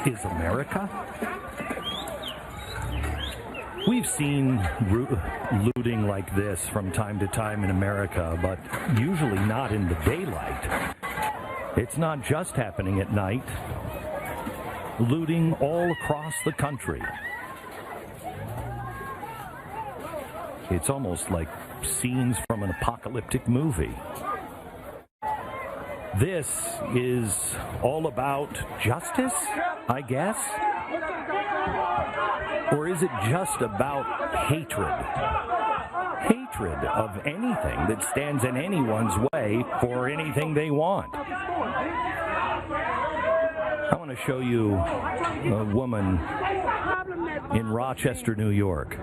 is America? We've seen looting like this from time to time in America, but usually not in the daylight. It's not just happening at night. Looting all across the country. It's almost like scenes from an apocalyptic movie. This is all about justice, I guess? Or is it just about hatred? Hatred of anything that stands in anyone's way for anything they want. I want to show you a woman in Rochester, New York.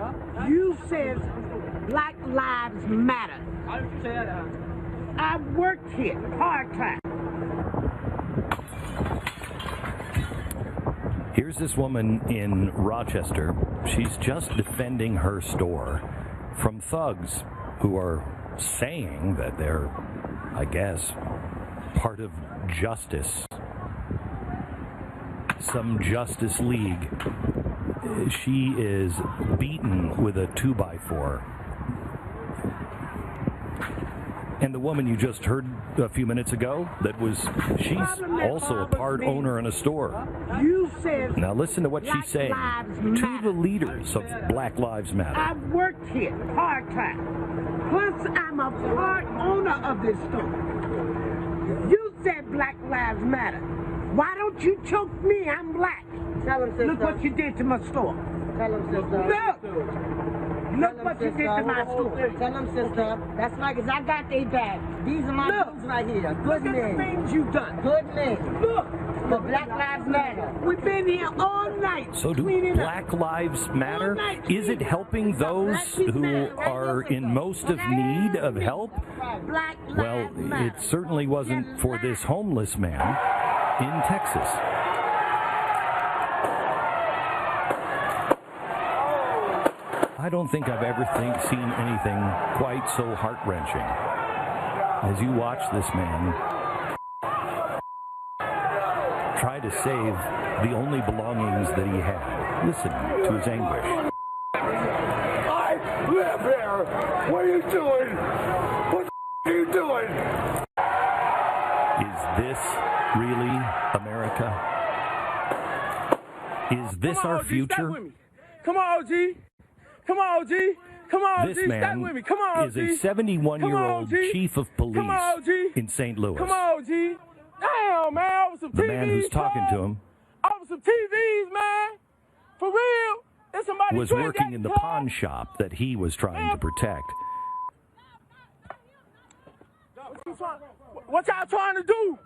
You said Black Lives Matter. I worked here part-time. Here's this woman in Rochester. She's just defending her store from thugs who are saying that they're, I guess, part of justice. Some Justice League. She is beaten with a 2x4. And the woman you just heard a few minutes ago, she's also a part owner in a store. You said now listen to what she's saying to the leaders of Black Lives Matter. I worked here part-time. Plus, I'm a part owner of this store. You said Black Lives Matter. Why don't you choke me? I'm black. Tell him, sister. Look what you did to my store. Tell him, sister. Look what you did to my store. Tell them, sister. That's right, because I got their back. These are my dudes right here. Good men. Look at the things you've done. Good men. Look. For Black Lives Matter. We've been here all night. So do Black Lives Matter? Is it helping those who are in most of need of help? Well, it certainly wasn't for this homeless man in Texas. I don't think I've ever seen anything quite so heart-wrenching as you watch this man try to save the only belongings that he had. Listen to his anguish. I live here. What are you doing? What the are you doing? Is this really America? Is this our future? Come on, OG. Come on, OG. Come on, OG. This man with me. Come on, is a 71-year-old chief of police in St. Louis. Come on, OG. Damn, man. Over some TVs, the man who's talking to him over some TVs, man. For real. There's somebody was working in the pawn shop that he was trying to protect. What y'all trying to do?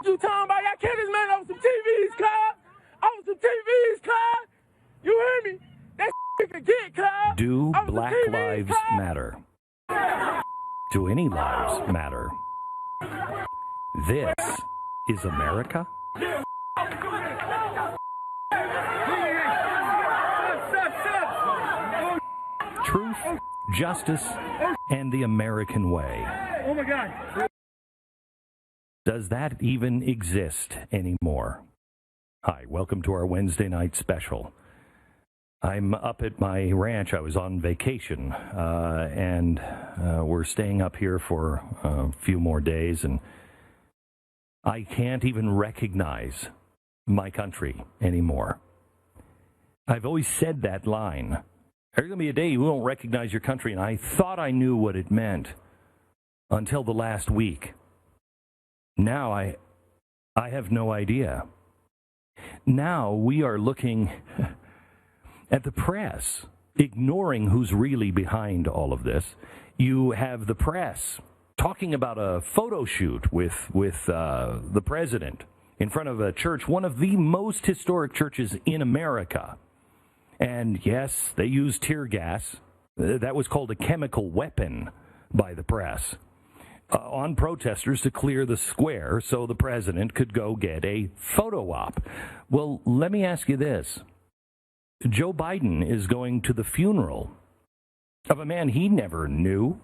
You talking about y'all kill this man over some TVs, car? Over some TVs, car? You hear me? That can get, car. Do Black Lives Matter? Do any lives matter? This is America? Truth, justice, and the American way. Oh my God. Does that even exist anymore? Hi, welcome to our Wednesday night special. I'm up at my ranch. I was on vacation, and we're staying up here for a few more days, and I can't even recognize my country anymore. I've always said that line. There's going to be a day you won't recognize your country, and I thought I knew what it meant until the last week. Now I have no idea. Now we are looking at the press, ignoring who's really behind all of this. You have the press talking about a photo shoot with the president in front of a church, one of the most historic churches in America. And yes, they used tear gas. That was called a chemical weapon by the press on protesters to clear the square so the president could go get a photo op. Well, let me ask you this. Joe Biden is going to the funeral of a man he never knew.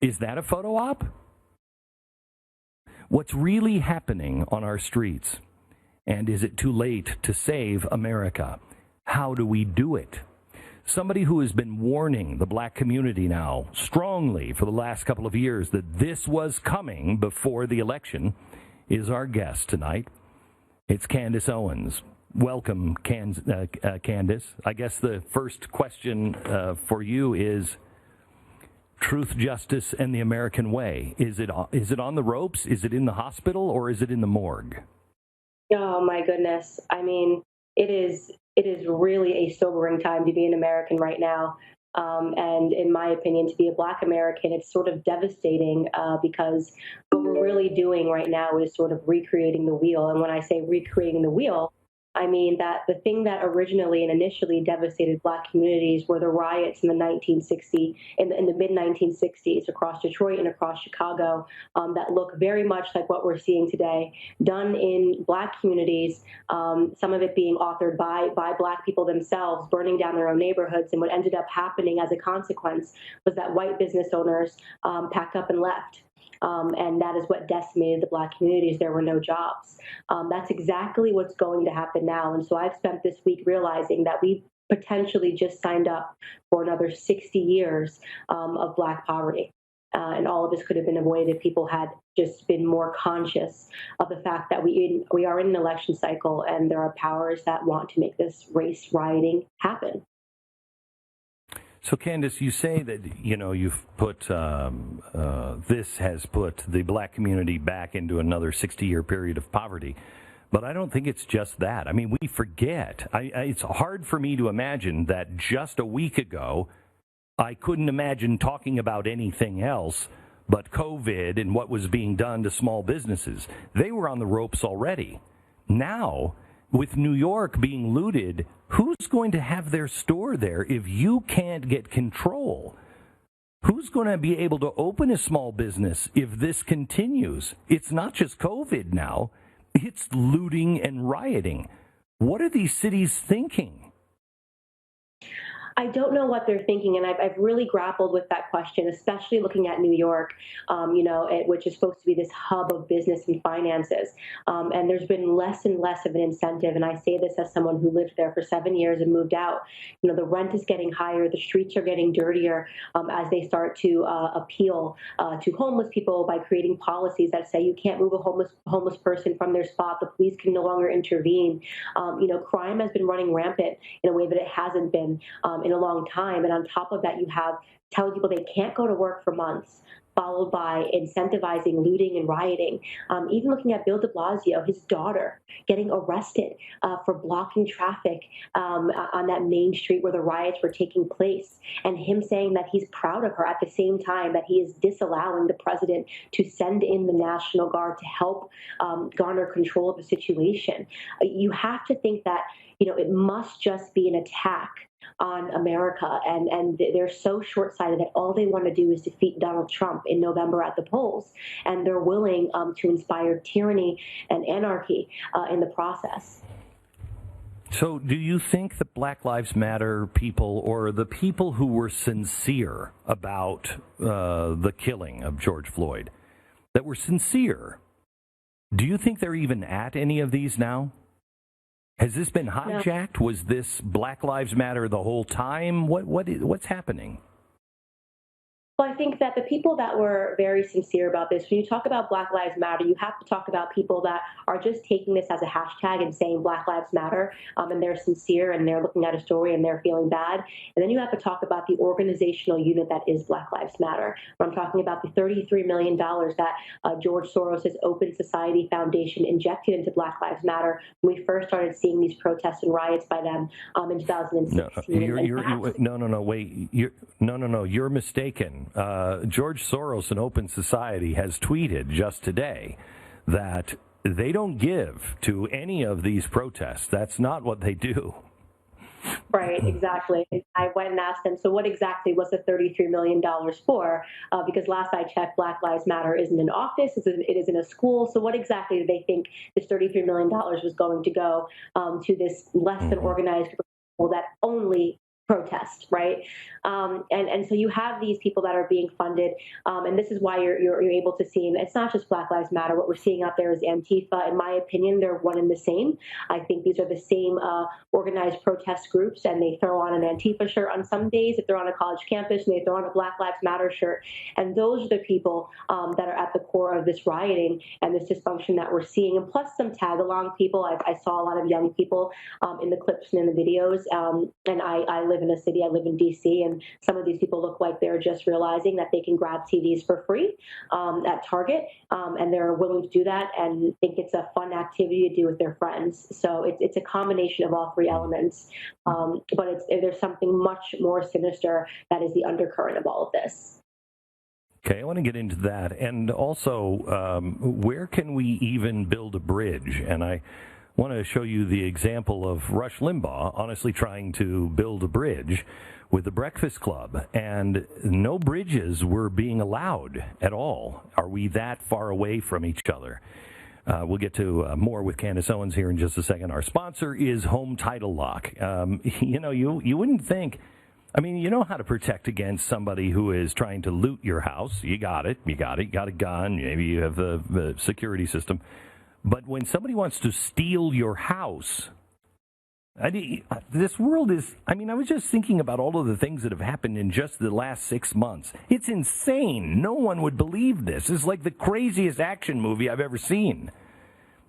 Is that a photo op? What's really happening on our streets? And is it too late to save America? How do we do it? Somebody who has been warning the black community now strongly for the last couple of years that this was coming before the election is our guest tonight. It's Candace Owens. Welcome, Candace. I guess the first question for you is truth, justice, and the American way. Is it on the ropes? Is it in the hospital, or is it in the morgue? Oh my goodness. I mean, it is really a sobering time to be an American right now. And in my opinion, to be a Black American, it's sort of devastating because what we're really doing right now is sort of recreating the wheel. And when I say recreating the wheel, I mean that the thing that originally and initially devastated Black communities were the riots in the mid-1960s across Detroit and across Chicago that look very much like what we're seeing today, done in Black communities, some of it being authored by Black people themselves, burning down their own neighborhoods. And what ended up happening as a consequence was that white business owners packed up and left. And that is what decimated the Black communities. There were no jobs. That's exactly what's going to happen now. And so I've spent this week realizing that we potentially just signed up for another 60 years of Black poverty. And all of this could have been avoided if people had just been more conscious of the fact that we are in an election cycle and there are powers that want to make this race rioting happen. So, Candace, you say that, you've put, this has put the Black community back into another 60-year period of poverty. But I don't think it's just that. I mean, we forget. It's hard for me to imagine that just a week ago, I couldn't imagine talking about anything else but COVID and what was being done to small businesses. They were on the ropes already. Now, with New York being looted, who's going to have their store there if you can't get control? Who's going to be able to open a small business if this continues? It's not just COVID now. It's looting and rioting. What are these cities thinking? I don't know what they're thinking, and I've really grappled with that question, especially looking at New York, which is supposed to be this hub of business and finances. And there's been less and less of an incentive, and I say this as someone who lived there for 7 years and moved out. The rent is getting higher, the streets are getting dirtier as they start to appeal to homeless people by creating policies that say you can't move a homeless person from their spot. The police can no longer intervene. Crime has been running rampant in a way that it hasn't been in a long time. And on top of that, you have telling people they can't go to work for months, followed by incentivizing looting and rioting. Even looking at Bill de Blasio, his daughter getting arrested for blocking traffic on that main street where the riots were taking place, and him saying that he's proud of her at the same time that he is disallowing the president to send in the National Guard to help garner control of the situation. You have to think that, it must just be an attack on America, and they're so short-sighted that all they want to do is defeat Donald Trump in November at the polls, and they're willing to inspire tyranny and anarchy in the process. So do you think the Black Lives Matter people, or the people who were sincere about the killing of George Floyd, that were sincere, do you think they're even at any of these now? Has this been hijacked? No. Was this Black Lives Matter the whole time? What's happening? Well, I think that the people that were very sincere about this, when you talk about Black Lives Matter, you have to talk about people that are just taking this as a hashtag and saying Black Lives Matter, and they're sincere and they're looking at a story and they're feeling bad. And then you have to talk about the organizational unit that is Black Lives Matter. I'm talking about the $33 million that George Soros' Open Society Foundation injected into Black Lives Matter when we first started seeing these protests and riots by them in 2016. You're mistaken. George Soros and Open Society has tweeted just today that they don't give to any of these protests. That's not what they do. Right, exactly. I went and asked them, so what exactly was the $33 million for? Because last I checked, Black Lives Matter isn't in office, it is in a school. So what exactly did they think this $33 million was going to go to this less than organized group of people that only protest, right? And so you have these people that are being funded, and this is why you're able to see, and it's not just Black Lives Matter. What we're seeing out there is Antifa. In my opinion, they're one and the same. I think these are the same organized protest groups, and they throw on an Antifa shirt on some days if they're on a college campus, and they throw on a Black Lives Matter shirt. And those are the people that are at the core of this rioting and this dysfunction that we're seeing, and plus some tag-along people. I saw a lot of young people in the clips and in the videos, and I live in a city, I live in D.C., and some of these people look like they're just realizing that they can grab TVs for free at Target, and they're willing to do that and think it's a fun activity to do with their friends. So it's a combination of all three elements, but there's something much more sinister that is the undercurrent of all of this. Okay, I want to get into that. And also, where can we even build a bridge? And I want to show you the example of Rush Limbaugh honestly trying to build a bridge with the Breakfast Club, and no bridges were being allowed at all. Are we that far away from each other? We'll get to more with Candace Owens here in just a second. Our sponsor is Home Title Lock. You wouldn't think, I mean, you know how to protect against somebody who is trying to loot your house. You got it. You got a gun. Maybe you have the security system. But when somebody wants to steal your house, this world is, I was just thinking about all of the things that have happened in just the last 6 months. It's insane. No one would believe this. It's like the craziest action movie I've ever seen.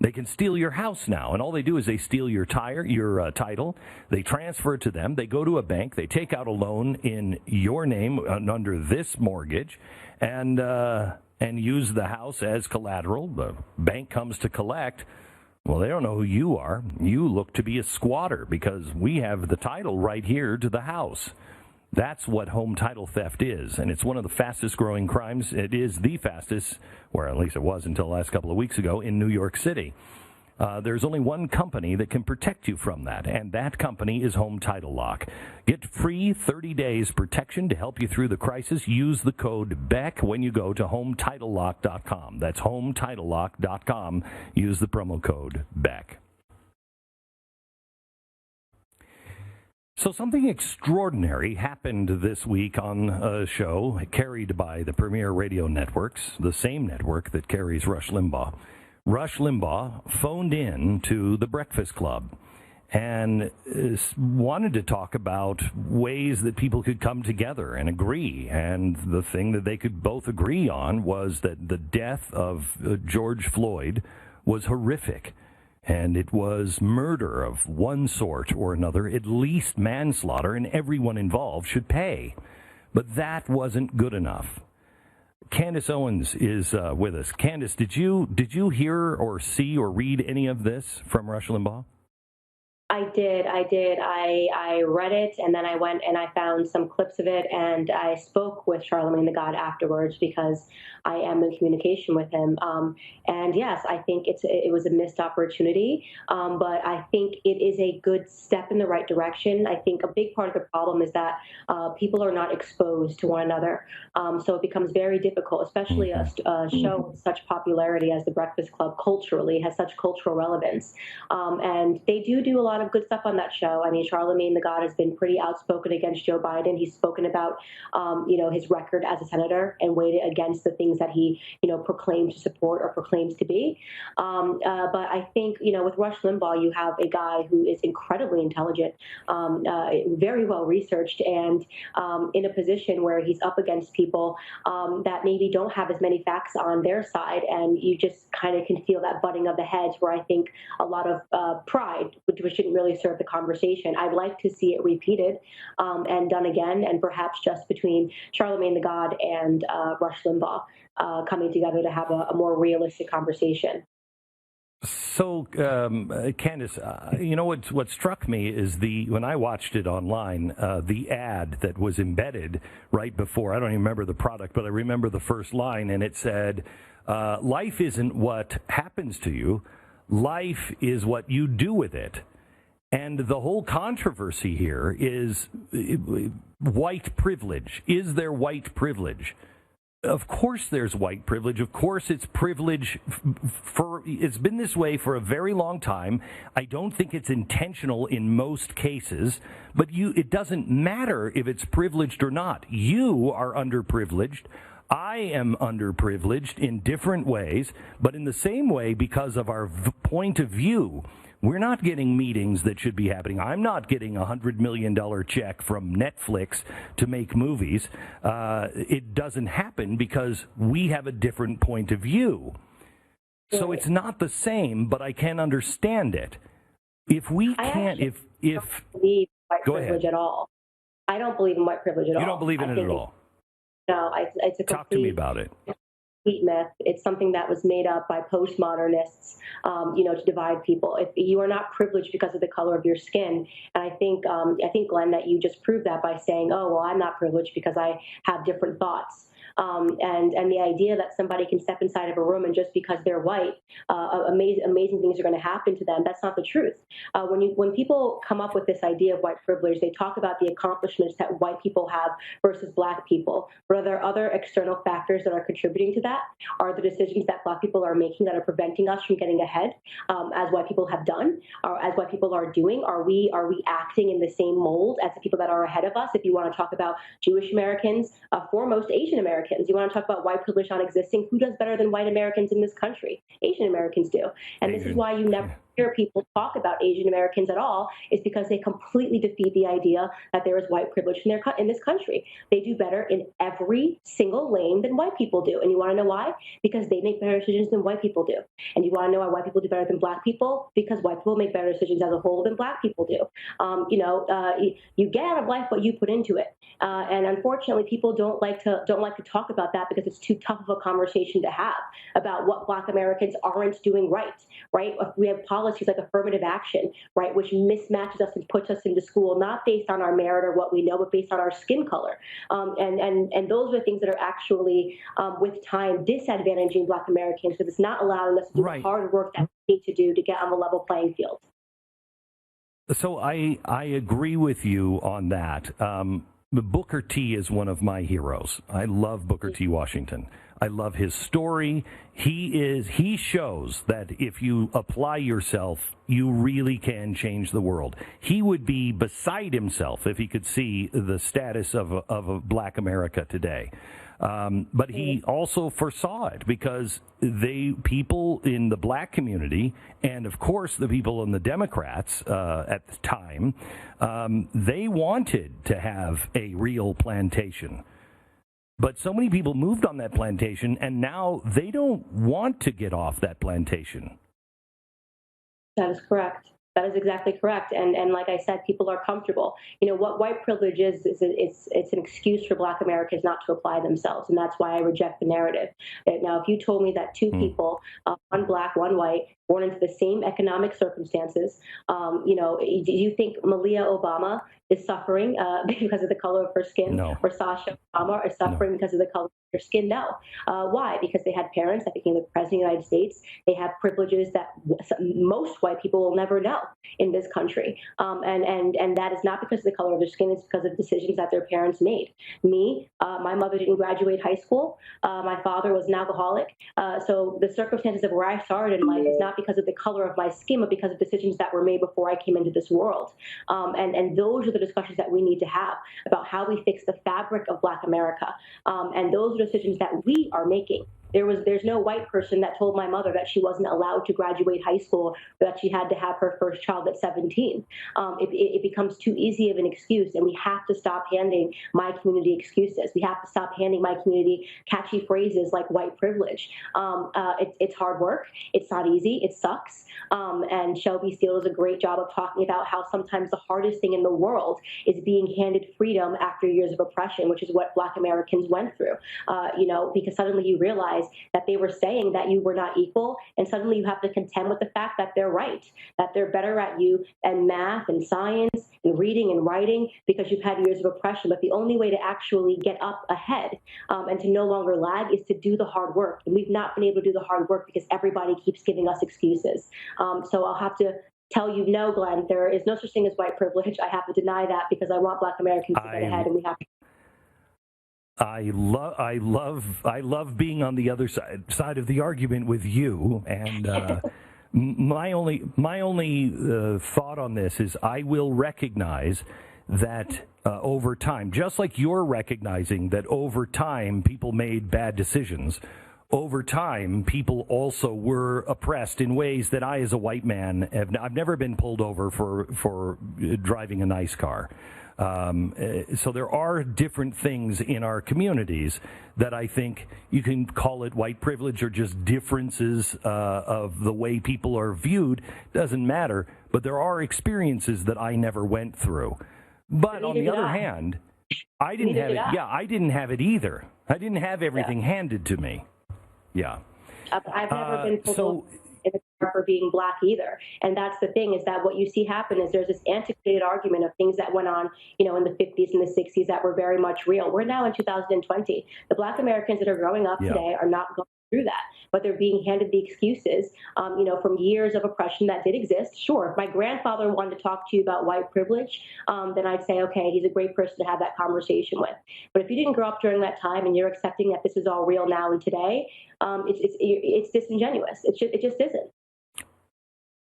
They can steal your house now, and all they do is they steal your title, they transfer it to them, they go to a bank, they take out a loan in your name under this mortgage, and use the house as collateral. The bank comes to collect. Well, they don't know who you are. You look to be a squatter because we have the title right here to the house. That's what home title theft is, and it's one of the fastest growing crimes. It is the fastest, or at least it was until the last couple of weeks ago, in New York City. There's only one company that can protect you from that, and that company is Home Title Lock. Get free 30 days protection to help you through the crisis. Use the code BECK when you go to HomeTitleLock.com. That's HomeTitleLock.com. Use the promo code BECK. So something extraordinary happened this week on a show carried by the premier radio networks, the same network that carries Rush Limbaugh. Rush Limbaugh phoned in to the Breakfast Club and wanted to talk about ways that people could come together and agree. And the thing that they could both agree on was that the death of George Floyd was horrific. And it was murder of one sort or another, at least manslaughter, and everyone involved should pay. But that wasn't good enough. Candace Owens is with us. Candace, did you hear or see or read any of this from Rush Limbaugh? I did. I read it, and then I went and I found some clips of it, and I spoke with Charlemagne the God afterwards because I am in communication with him. And yes, I think it was a missed opportunity, but I think it is a good step in the right direction. I think a big part of the problem is that people are not exposed to one another, so it becomes very difficult, especially a show with such popularity as The Breakfast Club culturally has such cultural relevance, and they do a lot of good stuff on that show. I mean, Charlemagne the God has been pretty outspoken against Joe Biden. He's spoken about, his record as a senator and weighed it against the things that he, proclaims to support or proclaims to be. But I think, with Rush Limbaugh, you have a guy who is incredibly intelligent, very well researched, and in a position where he's up against people that maybe don't have as many facts on their side, and you just kind of can feel that butting of the heads where I think a lot of pride, which shouldn't really serve the conversation. I'd like to see it repeated and done again, and perhaps just between Charlemagne the God and Rush Limbaugh coming together to have a more realistic conversation. So, Candace, what struck me is when I watched it online, the ad that was embedded right before, I don't even remember the product, but I remember the first line, and it said, life isn't what happens to you, life is what you do with it. And the whole controversy here is white privilege. Is there white privilege? Of course there's white privilege. Of course it's privilege it's been this way for a very long time. I don't think it's intentional in most cases, but it doesn't matter if it's privileged or not. You are underprivileged. I am underprivileged in different ways, but in the same way, because of our point of view, we're not getting meetings that should be happening. I'm not getting a $100 million check from Netflix to make movies. It doesn't happen because we have a different point of view. So it's not the same, but I can understand it. If we can't, if I don't believe white go privilege ahead. at all. I don't believe in white privilege at all. You don't believe in it at all? No, it's a Talk to me about it. complete myth. It's something that was made up by postmodernists, to divide people. If you are not privileged because of the color of your skin, and I think, Glenn, that you just proved that by saying, "Oh, well, I'm not privileged because I have different thoughts." And the idea that somebody can step inside of a room and just because they're white, amazing things are going to happen to them. That's not the truth. When people come up with this idea of white privilege, they talk about the accomplishments that white people have versus black people. But are there other external factors that are contributing to that? Are the decisions that black people are making that are preventing us from getting ahead, as white people have done, or as white people are doing? Are we acting in the same mold as the people that are ahead of us? If you want to talk about Jewish Americans, foremost Asian Americans. You want to talk about white privilege not existing? Who does better than white Americans in this country? Asian Americans do. And this is why you never hear people talk about Asian Americans at all, is because they completely defeat the idea that there is white privilege in this country. They do better in every single lane than white people do. And you want to know why? Because they make better decisions than white people do. And you want to know why white people do better than black people? Because white people make better decisions as a whole than black people do. You get out of life what you put into it. And unfortunately, people don't like to talk about that because it's too tough of a conversation to have about what black Americans aren't doing right? We have policies like affirmative action, right, which mismatches us and puts us into school not based on our merit or what we know, but based on our skin color. And those are the things that are actually, with time, disadvantaging black Americans because it's not allowing us to do the hard work that we need to do to get on the level playing field. So I agree with you on that. Booker T is one of my heroes. I love Booker T. Washington. I love his story. He shows that if you apply yourself, you really can change the world. He would be beside himself if he could see the status of a black America today. But he also foresaw it because people in the black community and, of course, the people in the Democrats at the time, they wanted to have a real plantation. But so many people moved on that plantation, and now they don't want to get off that plantation. That is correct. That is exactly correct. And like I said, people are comfortable. What white privilege is it's an excuse for black Americans not to apply themselves. And that's why I reject the narrative. Now, if you told me that two people, one black, one white, born into the same economic circumstances, do you think Malia Obama is suffering because of the color of her skin? No. Or Sasha Obama is suffering because of the color of her skin? No. Why? Because they had parents that became the president of the United States. They have privileges that most white people will never know in this country. And that is not because of the color of their skin. It's because of decisions that their parents made. Me, my mother didn't graduate high school. My father was an alcoholic. So the circumstances of where I started in life is not because of the color of my skin, but because of decisions that were made before I came into this world. And those are the discussions that we need to have about how we fix the fabric of black America. And those are decisions that we are making. There's no white person that told my mother that she wasn't allowed to graduate high school, or that she had to have her first child at 17. It becomes too easy of an excuse, and we have to stop handing my community excuses. We have to stop handing my community catchy phrases like white privilege. It's hard work. It's not easy. It sucks. And Shelby Steele does a great job of talking about how sometimes the hardest thing in the world is being handed freedom after years of oppression, which is what black Americans went through. Because suddenly you realize that they were saying that you were not equal, and suddenly you have to contend with the fact that they're right, that they're better at you in math and science and reading and writing because you've had years of oppression. But the only way to actually get up ahead and to no longer lag is to do the hard work. And we've not been able to do the hard work because everybody keeps giving us excuses. So I'll have to tell you, no, Glenn, there is no such thing as white privilege. I have to deny that because I want black Americans to get ahead, and we have to. I love being on the other side of the argument with you. And my only thought on this is I will recognize that over time, just like you're recognizing that over time people made bad decisions, over time people also were oppressed in ways that I, as a white man, I've never been pulled over for driving a nice car. So there are different things in our communities that I think you can call it white privilege or just differences of the way people are viewed. Doesn't matter. But there are experiences that I never went through. But on the other hand, I didn't have it. Yeah, I didn't have it either. I didn't have everything handed to me. Yeah. I've never been pulled over in the car for being black either. And that's the thing, is that what you see happen is there's this antiquated argument of things that went on, in the 50s and the 60s that were very much real. We're now in 2020. The black Americans that are growing up today are not going through that, but they're being handed the excuses, from years of oppression that did exist. Sure, if my grandfather wanted to talk to you about white privilege, then I'd say, okay, he's a great person to have that conversation with. But if you didn't grow up during that time and you're accepting that this is all real now and today, it's disingenuous. It just isn't.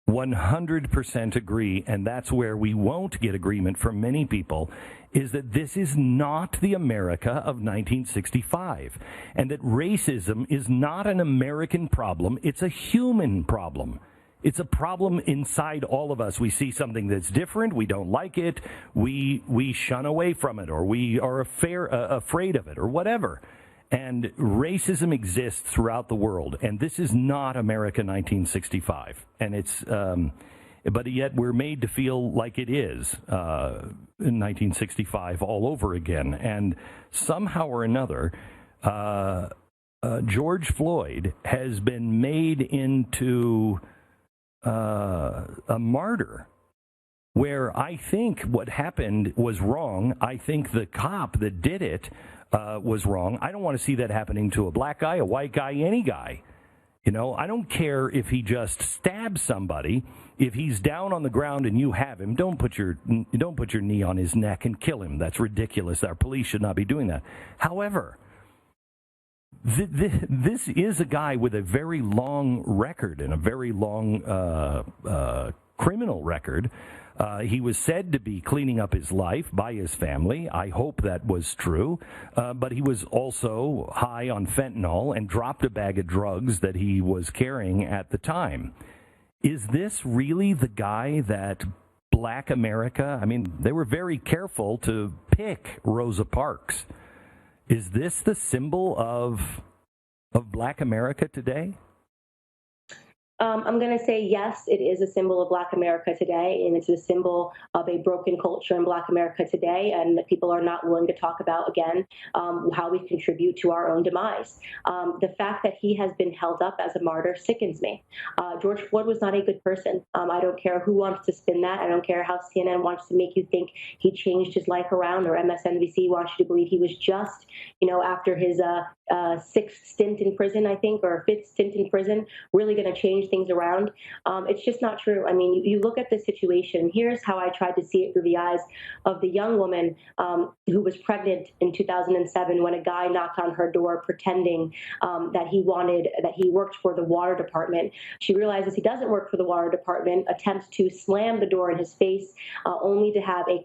100% agree, and that's where we won't get agreement from many people, is that this is not the America of 1965, and that racism is not an American problem, it's a human problem. It's a problem inside all of us. We see something that's different, we don't like it, we shun away from it, or we are afraid of it, or whatever. And racism exists throughout the world, and this is not America 1965. And it's, but yet we're made to feel like it is in 1965 all over again. And somehow or another, George Floyd has been made into a martyr, where I think what happened was wrong. I think the cop that did it was wrong. I don't want to see that happening to a black guy, a white guy, any guy. I don't care if he just stabs somebody. If he's down on the ground and you have him, don't put your knee on his neck and kill him. That's ridiculous. Our police should not be doing that. However, this is a guy with a very long record and a very long criminal record. He was said to be cleaning up his life by his family. I hope that was true. But he was also high on fentanyl and dropped a bag of drugs that he was carrying at the time. Is this really the guy that Black America, they were very careful to pick Rosa Parks. Is this the symbol of Black America today? I'm going to say yes, it is a symbol of Black America today, and it's a symbol of a broken culture in Black America today, and that people are not willing to talk about, again, how we contribute to our own demise. The fact that he has been held up as a martyr sickens me. George Floyd was not a good person. I don't care who wants to spin that. I don't care how CNN wants to make you think he changed his life around, or MSNBC wants you to believe he was just, after his sixth stint in prison, I think, or fifth stint in prison, really going to change things around. It's just not true. You look at the situation. Here's how I tried to see it through the eyes of the young woman who was pregnant in 2007 when a guy knocked on her door pretending that he worked for the water department. She realizes he doesn't work for the water department, attempts to slam the door in his face, only to have a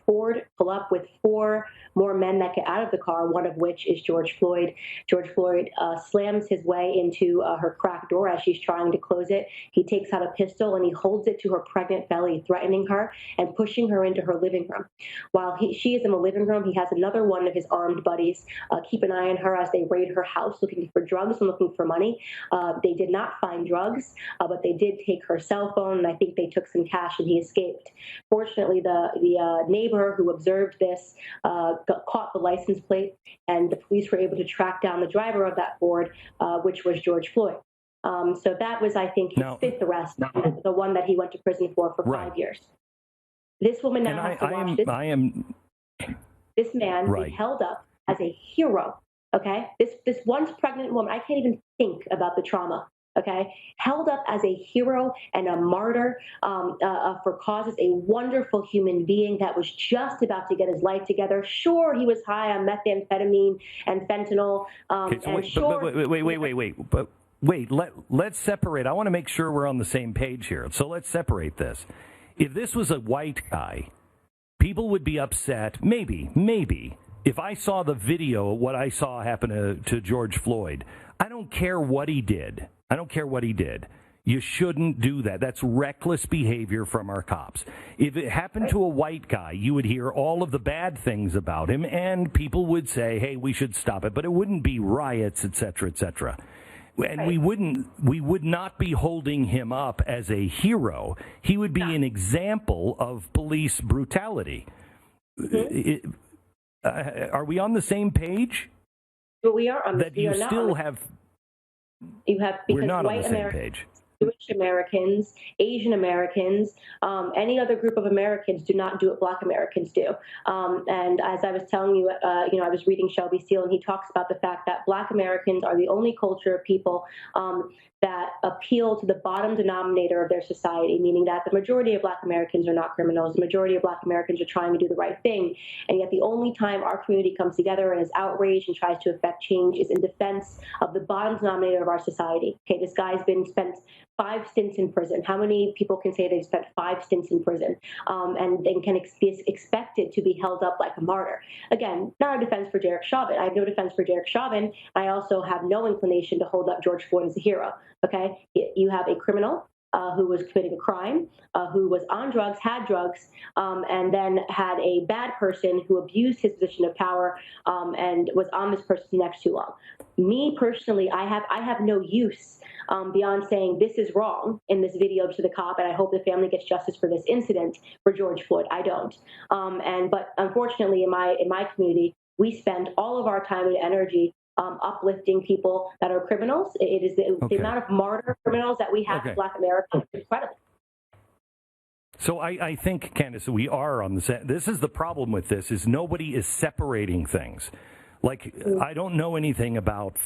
Ford, pull up with 4 more men that get out of the car, one of which is George Floyd. George Floyd slams his way into her cracked door as she's trying to close it. He takes out a pistol and he holds it to her pregnant belly, threatening her and pushing her into her living room. While she is in the living room, he has another one of his armed buddies keep an eye on her as they raid her house looking for drugs and looking for money. They did not find drugs, but they did take her cell phone, and I think they took some cash, and he escaped. Fortunately, the neighbor who observed this caught the license plate, and the police were able to track down the driver of that Ford, which was George Floyd. So that was, I think, his 5th arrest, the one that he went to prison for 5 years. This woman now has to watch this man be held up as a hero. Okay, this once pregnant woman. I can't even think about the trauma okay, held up as a hero and a martyr for causes, a wonderful human being that was just about to get his life together. Sure, he was high on methamphetamine and fentanyl. Okay, so wait, let's separate. I want to make sure we're on the same page here. So let's separate this. If this was a white guy, people would be upset, maybe, if I saw the video of what I saw happen to George Floyd. I don't care what he did. You shouldn't do that. That's reckless behavior from our cops. If it happened to a white guy, you would hear all of the bad things about him, and people would say, hey, we should stop it. But it wouldn't be riots, et cetera, et cetera. And we would not be holding him up as a hero. He would be an example of police brutality. Mm-hmm. Are we on the same page? But we are on the that you still have. You have because we're not white on the same Americans, page. Jewish Americans, Asian Americans, any other group of Americans do not do what Black Americans do. And as I was telling you, I was reading Shelby Steele, and he talks about the fact that Black Americans are the only culture of people that appeal to the bottom denominator of their society, meaning that the majority of Black Americans are not criminals. The majority of Black Americans are trying to do the right thing. And yet the only time our community comes together and is outraged and tries to affect change is in defense of the bottom denominator of our society. Okay, this guy's spent 5 stints in prison. How many people can say they've spent 5 stints in prison and can be expected to be held up like a martyr? Again, not a defense for Derek Chauvin. I have no defense for Derek Chauvin. I also have no inclination to hold up George Floyd as a hero. Okay, you have a criminal who was committing a crime, who was on drugs, had drugs, and then had a bad person who abused his position of power and was on this person's neck too long. Me personally, I have no use beyond saying this is wrong in this video to the cop, and I hope the family gets justice for this incident for George Floyd. I don't. But unfortunately, in my community, we spend all of our time and energy uplifting people that are criminals. It is the amount of martyr criminals that we have in Black America is incredible. So I think, Candace, we are on the same. This is the problem with this, is nobody is separating things. Like, I don't know anything about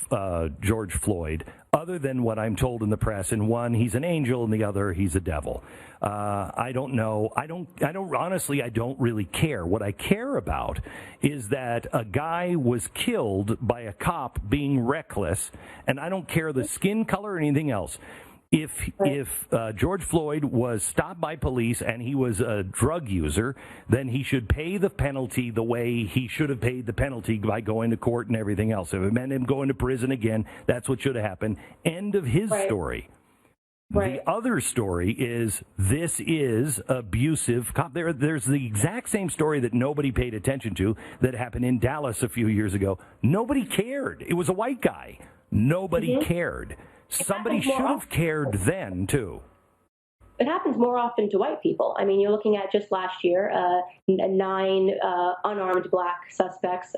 George Floyd other than what I'm told in the press. In one, he's an angel, and the other, he's a devil. I don't know. Honestly, I don't really care. What I care about is that a guy was killed by a cop being reckless, and I don't care the skin color or anything else. If George Floyd was stopped by police and he was a drug user, then he should pay the penalty the way he should have paid the penalty by going to court and everything else. If it meant him going to prison again, that's what should have happened. End of his story. The other story is this is abusive. There's the exact same story that nobody paid attention to that happened in Dallas a few years ago. Nobody cared. It was a white guy. Nobody cared. Somebody should have cared then, too. It happens more often to white people. I mean, you're looking at just last year, 9 unarmed Black suspects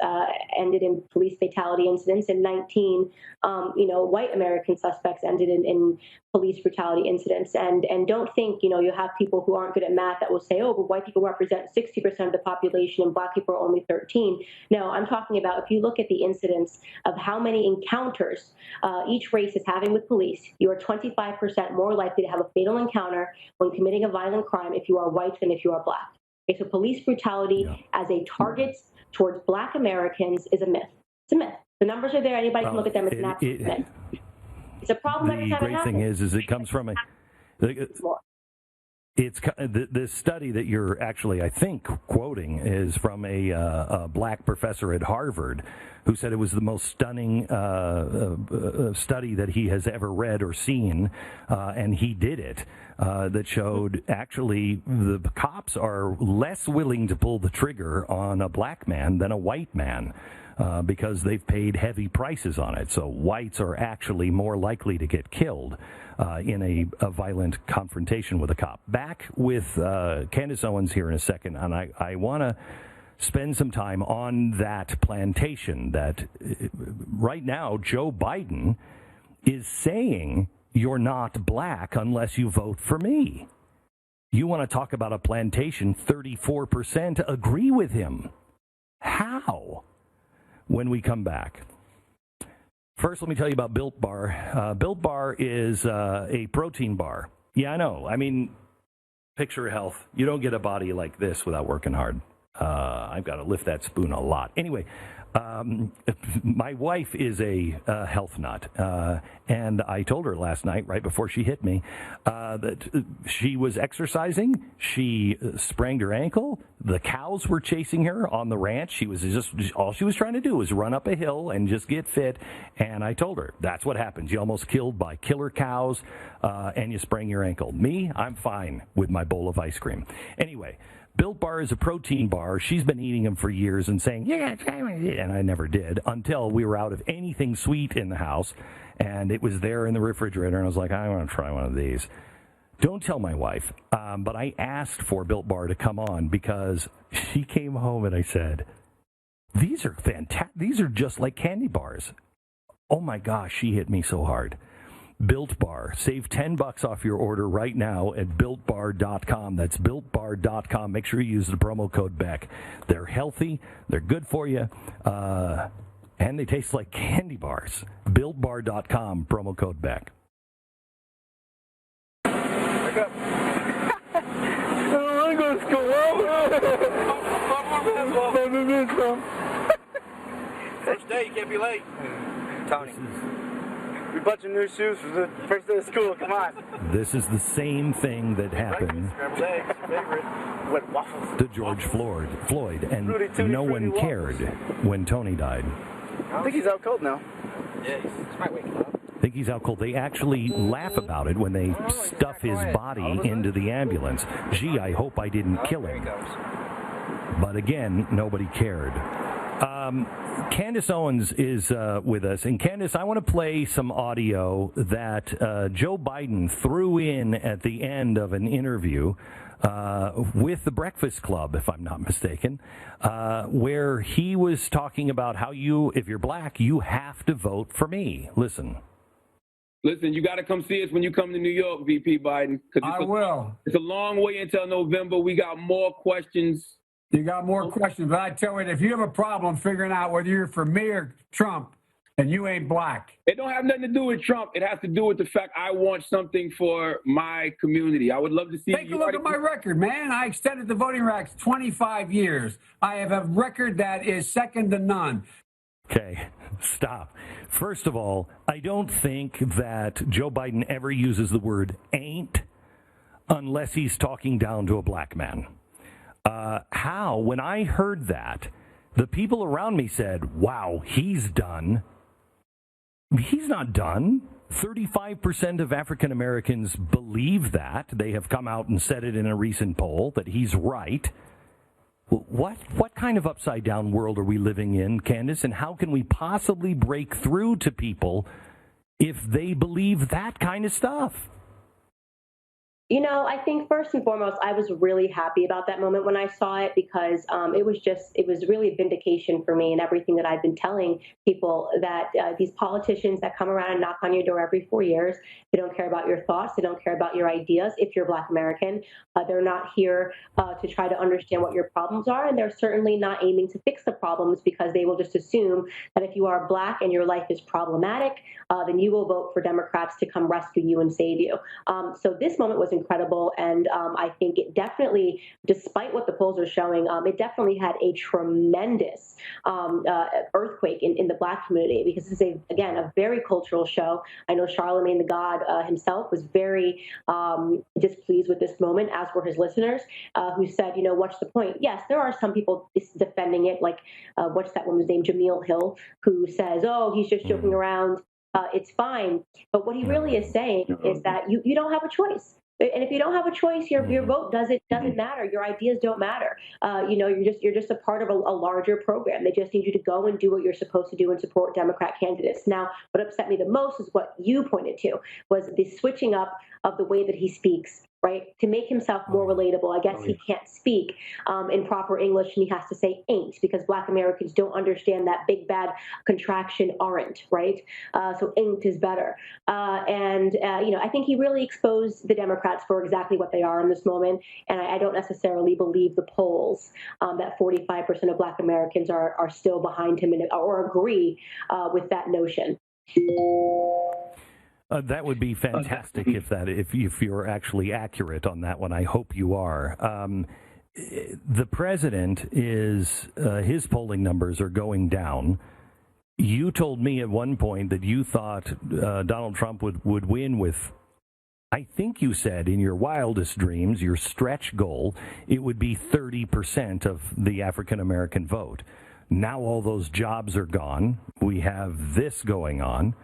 ended in police fatality incidents, and 19, white American suspects ended in police brutality incidents. And don't think, you have people who aren't good at math that will say, oh, but white people represent 60% of the population and Black people are only 13. No, I'm talking about if you look at the incidents of how many encounters each race is having with police, you are 25% more likely to have a fatal encounter when committing a violent crime if you are white than if you are Black. Okay, so police brutality as a target towards Black Americans is a myth. It's a myth. The numbers are there. Anybody can look at them. It's an absolute myth. It's a problem every time it happens. The great thing is it comes from the study that you're actually, I think, quoting is from a Black professor at Harvard who said it was the most stunning study that he has ever read or seen, and he did it, that showed actually the cops are less willing to pull the trigger on a Black man than a white man. Because they've paid heavy prices on it. So whites are actually more likely to get killed in a violent confrontation with a cop. Back with Candace Owens here in a second, and I want to spend some time on that plantation that right now Joe Biden is saying you're not Black unless you vote for me. You want to talk about a plantation, 34% agree with him. How? When we come back. First, let me tell you about Built Bar. Built Bar is a protein bar. Yeah, I know. I mean, picture health. You don't get a body like this without working hard. I've got to lift that spoon a lot. Anyway, my wife is a health nut, and I told her last night, right before she hit me, that she was exercising. She sprained her ankle. The cows were chasing her on the ranch. She was just all she was trying to do was run up a hill and just get fit. And I told her that's what happens. You almost killed by killer cows, and you sprain your ankle. Me, I'm fine with my bowl of ice cream. Anyway. Built Bar is a protein bar. She's been eating them for years and saying, yeah, and I never did until we were out of anything sweet in the house, and it was there in the refrigerator, and I was like, I want to try one of these. Don't tell my wife, but I asked for Built Bar to come on because she came home and I said, these are fantastic. These are just like candy bars. Oh, my gosh, she hit me so hard. Built Bar. Save $10 off your order right now at BuiltBar.com. That's BuiltBar.com. Make sure you use the promo code BECK. They're healthy. They're good for you. And they taste like candy bars. BuiltBar.com. Promo code BECK. Wake up. I don't want to go to school. First day, you can't be late. Tony. We bought your new shoes for the first day of school. Come on. This is the same thing that happened to George Floyd, and no one cared when Tony died. I think he's out cold now. Yeah, he's might wake up. I think he's out cold. They actually laugh about it when they stuff his body into the ambulance. Gee, I hope I didn't kill him. But again, nobody cared. Candace Owens is with us. And Candace, I want to play some audio that Joe Biden threw in at the end of an interview with the Breakfast Club, if I'm not mistaken, where he was talking about how if you're black, you have to vote for me. Listen, you got to come see us when you come to New York, VP Biden. I will. It's a long way until November. We got more questions. You got more questions, but I tell you, if you have a problem figuring out whether you're for me or Trump, and you ain't black. It don't have nothing to do with Trump. It has to do with the fact I want something for my community. I would love to see. Take a look at my record, man. I extended the voting rights 25 years. I have a record that is second to none. Okay, stop. First of all, I don't think that Joe Biden ever uses the word ain't unless he's talking down to a black man. When I heard that, the people around me said, wow, he's done. He's not done. 35% of African Americans believe that. They have come out and said it in a recent poll that he's right. What kind of upside down world are we living in, Candace? And how can we possibly break through to people if they believe that kind of stuff? You know, I think first and foremost, I was really happy about that moment when I saw it because it was really a vindication for me and everything that I've been telling people that these politicians that come around and knock on your door every 4 years, they don't care about your thoughts. They don't care about your ideas. If you're Black American, they're not here to try to understand what your problems are. And they're certainly not aiming to fix the problems because they will just assume that if you are Black and your life is problematic, then you will vote for Democrats to come rescue you and save you. So this moment was incredible. And I think it definitely, despite what the polls are showing, it definitely had a tremendous earthquake in the Black community because this is, again, a very cultural show. I know Charlemagne the God himself was very displeased with this moment, as were his listeners, who said, you know, what's the point? Yes, there are some people defending it, like what's that woman's name, Jamil Hill, who says, oh, he's just joking around. It's fine. But what he really is saying is that you don't have a choice. And if you don't have a choice, your vote doesn't matter. Your ideas don't matter. You're just a part of a larger program. They just need you to go and do what you're supposed to do and support Democrat candidates. Now, what upset me the most is what you pointed to was the switching up of the way that he speaks. Right, to make himself more relatable. I guess he can't speak in proper English, and he has to say ain't because Black Americans don't understand that big bad contraction aren't, right? So ain't is better. I think he really exposed the Democrats for exactly what they are in this moment. And I don't necessarily believe the polls that 45% of Black Americans are still behind him or agree with that notion. That would be fantastic if you're actually accurate on that one. I hope you are. The president is his polling numbers are going down. You told me at one point that you thought Donald Trump would win with, I think you said in your wildest dreams, your stretch goal, it would be 30% of the African American vote. Now all those jobs are gone. We have this going on.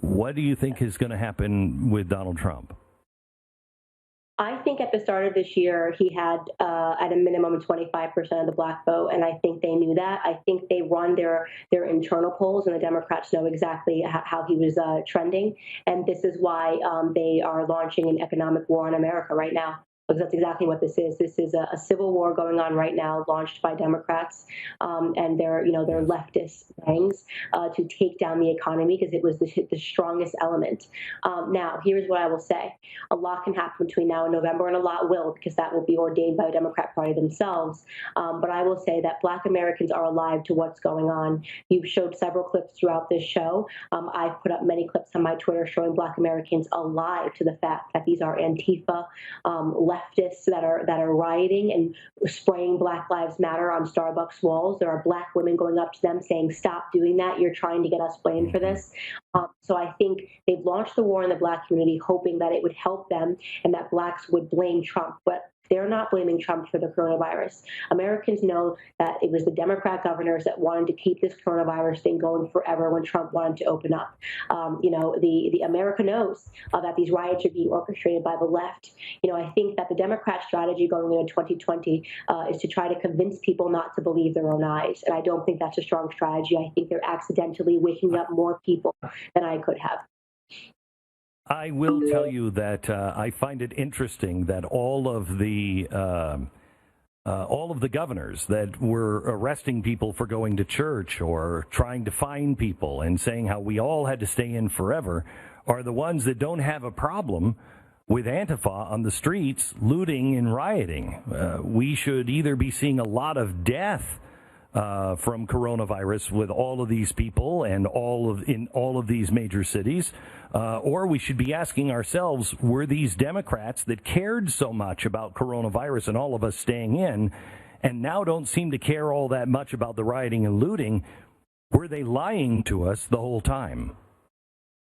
What do you think is going to happen with Donald Trump? I think at the start of this year, he had at a minimum 25% of the black vote, and I think they knew that. I think they run their internal polls, and the Democrats know exactly how he was trending, and this is why they are launching an economic war on America right now. Because that's exactly what this is. This is a civil war going on right now, launched by Democrats and their leftist gangs to take down the economy because it was the strongest element. Now, here's what I will say: a lot can happen between now and November, and a lot will, because that will be ordained by the Democrat Party themselves. But I will say that Black Americans are alive to what's going on. You've showed several clips throughout this show. I've put up many clips on my Twitter showing Black Americans alive to the fact that these are Antifa, leftists that are rioting and spraying Black Lives Matter on Starbucks walls. There are Black women going up to them saying, "Stop doing that. You're trying to get us blamed for this." So I think they've launched the war in the Black community, hoping that it would help them and that Blacks would blame Trump. But they're not blaming Trump for the coronavirus. Americans know that it was the Democrat governors that wanted to keep this coronavirus thing going forever when Trump wanted to open up. The America knows that these riots are being orchestrated by the left. I think that the Democrat strategy going into 2020 is to try to convince people not to believe their own eyes. And I don't think that's a strong strategy. I think they're accidentally waking up more people than I could have. I will tell you that I find it interesting that all of the governors that were arresting people for going to church or trying to fine people and saying how we all had to stay in forever are the ones that don't have a problem with Antifa on the streets looting and rioting. We should either be seeing a lot of death from coronavirus with all of these people and in all of these major cities, or we should be asking ourselves, were these Democrats that cared so much about coronavirus and all of us staying in and now don't seem to care all that much about the rioting and looting, were they lying to us the whole time?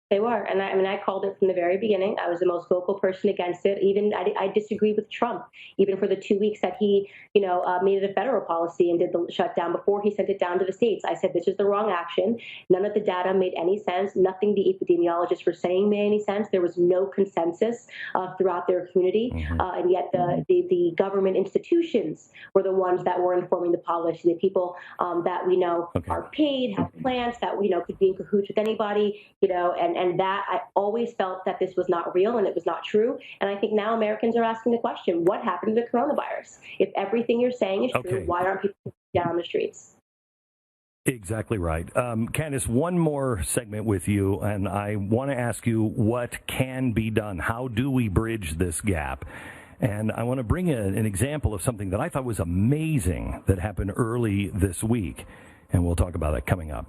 They were. And I called it from the very beginning. I was the most vocal person against it. Even I disagreed with Trump, even for the 2 weeks that he, made it a federal policy and did the shutdown before he sent it down to the states. I said, this is the wrong action. None of the data made any sense. Nothing the epidemiologists were saying made any sense. There was no consensus throughout their community. And yet the government institutions were the ones that were informing the policy. The people that we know are paid, have plans that, could be in cahoots with anybody, and that I always felt that this was not real and it was not true. And I think now Americans are asking the question, what happened to the coronavirus? If everything you're saying is true, why aren't people down on the streets? Exactly right. Candace, one more segment with you, and I want to ask you what can be done. How do we bridge this gap? And I want to bring an example of something that I thought was amazing that happened early this week. And we'll talk about it coming up.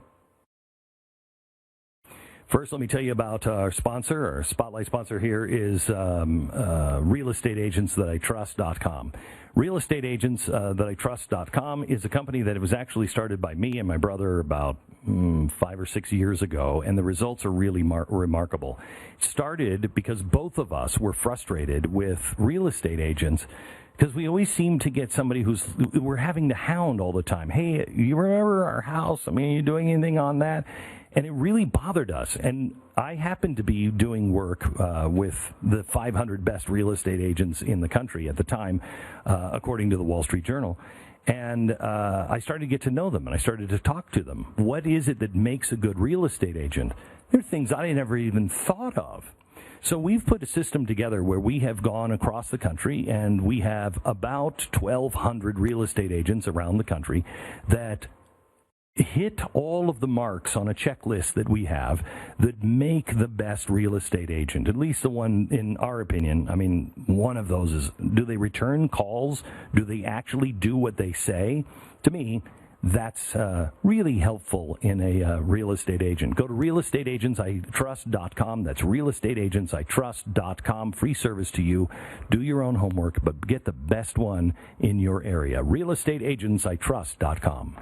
First, let me tell you about our sponsor. Our spotlight sponsor here is realestateagentsthatItrust.com. RealestateagentsthatItrust.com is a company that was actually started by me and my brother about 5 or 6 years ago, and the results are really remarkable. It started because both of us were frustrated with real estate agents because we always seem to get somebody we're having to hound all the time. Hey, you remember our house? I mean, are you doing anything on that? And it really bothered us. And I happened to be doing work with the 500 best real estate agents in the country at the time, according to the Wall Street Journal. And I started to get to know them, and I started to talk to them. What is it that makes a good real estate agent? There are things I never even thought of. So we've put a system together where we have gone across the country, and we have about 1,200 real estate agents around the country that hit all of the marks on a checklist that we have that make the best real estate agent, at least the one in our opinion. I mean, one of those is, do they return calls? Do they actually do what they say? To me, That's really helpful in a real estate agent. Go to realestateagentsitrust.com. That's realestateagentsitrust.com. Free service to you. Do your own homework, but get the best one in your area. realestateagentsitrust.com.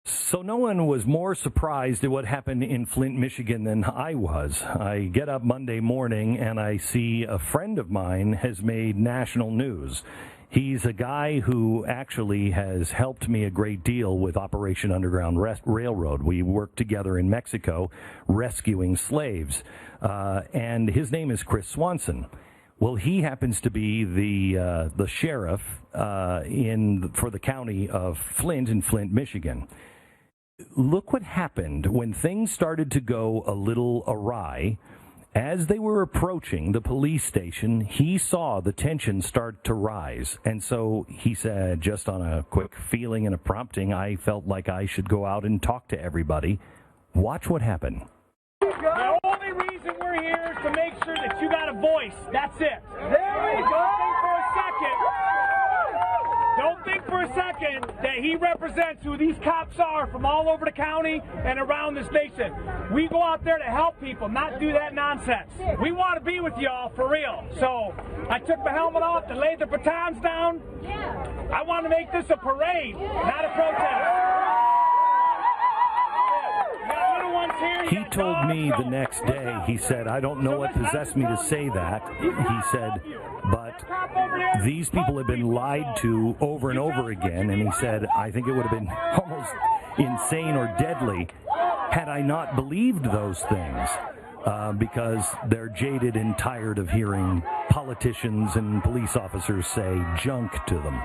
So no one was more surprised at what happened in Flint, Michigan than I was. I get up Monday morning and I see a friend of mine has made national news. He's a guy who actually has helped me a great deal with Operation Underground Railroad. We worked together in Mexico rescuing slaves, and his name is Chris Swanson. Well, he happens to be the sheriff for the county of Flint in Flint, Michigan. Look what happened when things started to go a little awry. As they were approaching the police station, he saw the tension start to rise. And so he said, just on a quick feeling and a prompting, I felt like I should go out and talk to everybody. Watch what happened. The only reason we're here is to make sure that you got a voice. That's it. There we go. Don't think for a second that he represents who these cops are from all over the county and around this nation. We go out there to help people, not do that nonsense. We want to be with y'all for real. So I took my helmet off and laid the batons down. I want to make this a parade, not a protest. He told me the next day, he said, I don't know what possessed me to say that. He said, but these people have been lied to over and over again. And he said, I think it would have been almost insane or deadly had I not believed those things, because they're jaded and tired of hearing politicians and police officers say junk to them.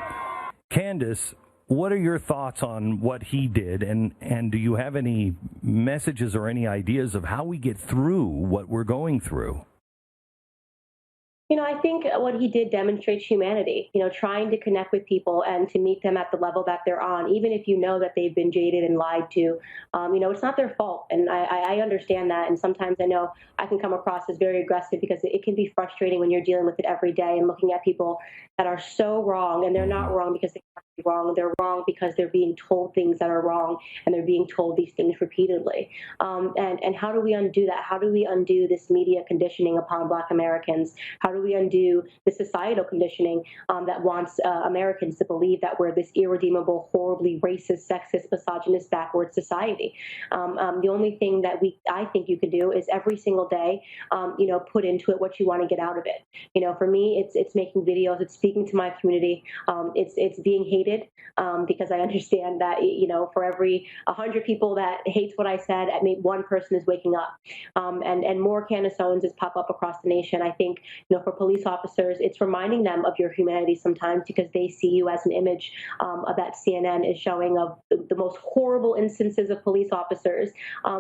Candace, what are your thoughts on what he did, and do you have any messages or any ideas of how we get through what we're going through? You know, I think what he did demonstrates humanity, trying to connect with people and to meet them at the level that they're on, even if you know that they've been jaded and lied to. It's not their fault. And I understand that. And sometimes I know I can come across as very aggressive because it can be frustrating when you're dealing with it every day and looking at people that are so wrong. And they're not wrong because they are wrong. They're wrong because they're being told things that are wrong, and they're being told these things repeatedly. And how do we undo that? How do we undo this media conditioning upon Black Americans? How do we undo the societal conditioning that wants Americans to believe that we're this irredeemable, horribly racist, sexist, misogynist, backward society? The only thing that I think you can do is every single day, put into it what you want to get out of it. For me, it's making videos, it's speaking to my community, it's being hated, because I understand that, for every 100 people that hates what I said, maybe one person is waking up. And more Candace Owens pop up across the nation. I think, for police officers, it's reminding them of your humanity sometimes, because they see you as an image of that CNN is showing of the most horrible instances of police officers,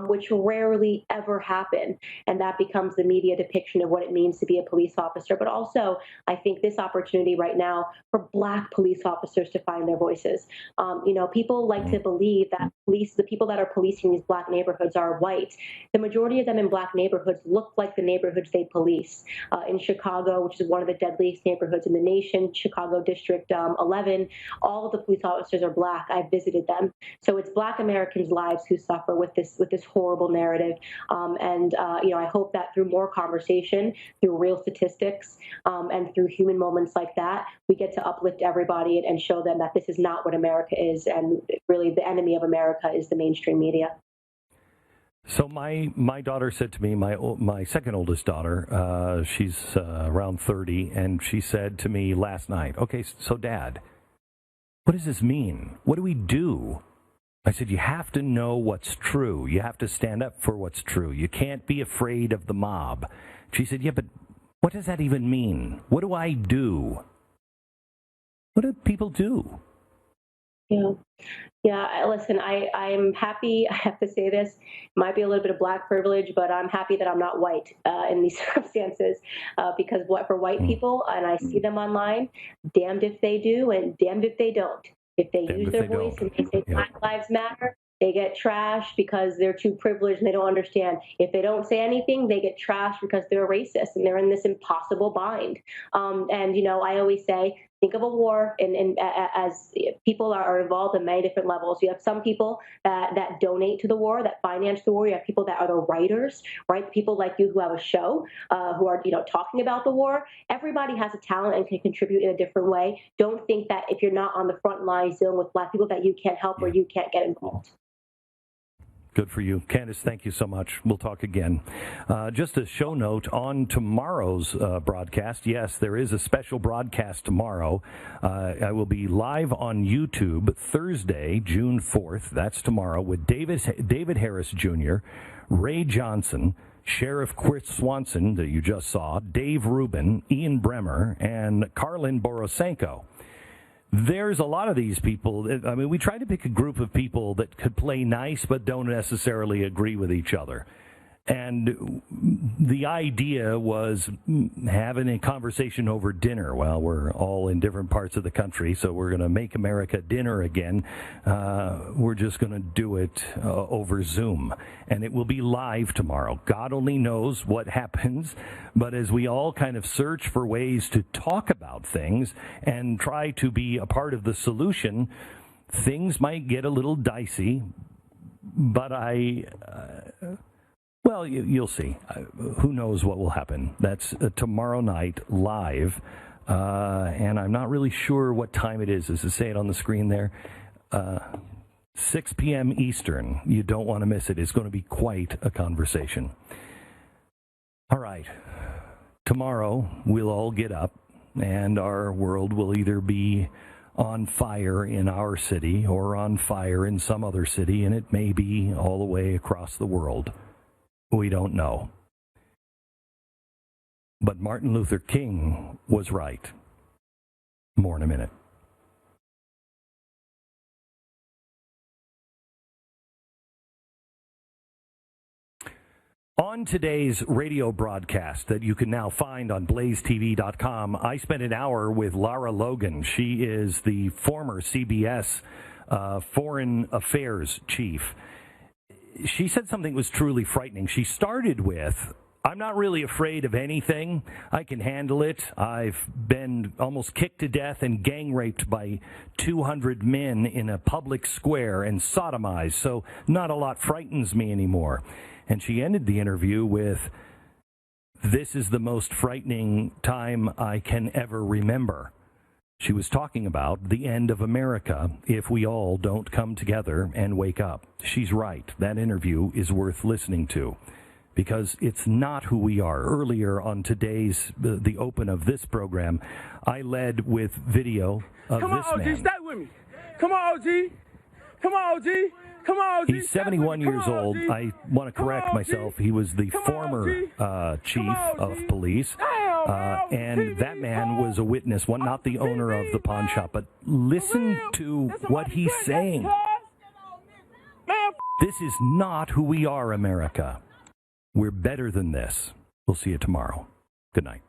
which rarely ever happen. And that becomes the media depiction of what it means to be a police officer. But also, I think this opportunity right now for Black police officers to find their voices. People like to believe that the people that are policing these Black neighborhoods are white. The majority of them in Black neighborhoods look like the neighborhoods they police. In Chicago, which is one of the deadliest neighborhoods in the nation, Chicago District 11, all of the police officers are Black. I've visited them. So it's Black Americans' lives who suffer with this horrible narrative. I hope that through more conversation, through real statistics, and through human moments like that, we get to uplift everybody and show them that this is not what America is, and really the enemy of America is the mainstream media. So my daughter said to me, my second oldest daughter, she's around 30, and she said to me last night, okay, so Dad, what does this mean? What do we do? I said, you have to know what's true. You have to stand up for what's true. You can't be afraid of the mob. She said, yeah, but what does that even mean? What do I do? What do people do? Yeah. Listen, I'm happy. I have to say this. It might be a little bit of Black privilege, but I'm happy that I'm not white in these circumstances, because for white people, and I see them online, damned if they do and damned if they don't. If they use their voice and they say Black Lives Matter, they get trashed because they're too privileged and they don't understand. If they don't say anything, they get trashed because they're racist and they're in this impossible bind. I always say, think of a war, and as people are involved in many different levels. You have some people that donate to the war, that finance the war. You have people that are the writers, right? People like you who have a show, who are talking about the war. Everybody has a talent and can contribute in a different way. Don't think that if you're not on the front lines dealing with Black people that you can't help or you can't get involved. Good for you. Candace, thank you so much. We'll talk again. Just a show note on tomorrow's broadcast. Yes, there is a special broadcast tomorrow. I will be live on YouTube Thursday, June 4th. That's tomorrow with David Harris Jr., Ray Johnson, Sheriff Chris Swanson, that you just saw, Dave Rubin, Ian Bremer, and Karlin Borosenko. There's a lot of these people. I mean, we try to pick a group of people that could play nice but don't necessarily agree with each other. And the idea was having a conversation over dinner. Well, we're all in different parts of the country, so we're going to make America dinner again. We're just going to do it over Zoom. And it will be live tomorrow. God only knows what happens. But as we all kind of search for ways to talk about things and try to be a part of the solution, things might get a little dicey. But well, you'll see. Who knows what will happen? That's tomorrow night live, and I'm not really sure what time it is. Does it say it on the screen there? 6 p.m. Eastern. You don't want to miss it. It's going to be quite a conversation. All right. Tomorrow, we'll all get up, and our world will either be on fire in our city or on fire in some other city, and it may be all the way across the world. We don't know. But Martin Luther King was right. More in a minute. On today's radio broadcast that you can now find on BlazeTV.com, I spent an hour with Lara Logan. She is the former CBS Foreign Affairs chief. She said something that was truly frightening. She started with, I'm not really afraid of anything. I can handle it. I've been almost kicked to death and gang raped by 200 men in a public square and sodomized, so not a lot frightens me anymore. And she ended the interview with, this is the most frightening time I can ever remember. She was talking about the end of America if we all don't come together and wake up. She's right. That interview is worth listening to because it's not who we are. Earlier on today's, the open of this program, I led with video of this man. Come on, OG, stay with me. Come on, OG. Come on, OG. Come on, OG. He's 71 years old. I want to correct myself. He was the former chief of police. And that man was a witness, not the owner of the pawn shop. But listen to what he's saying. This is not who we are, America. We're better than this. We'll see you tomorrow. Good night.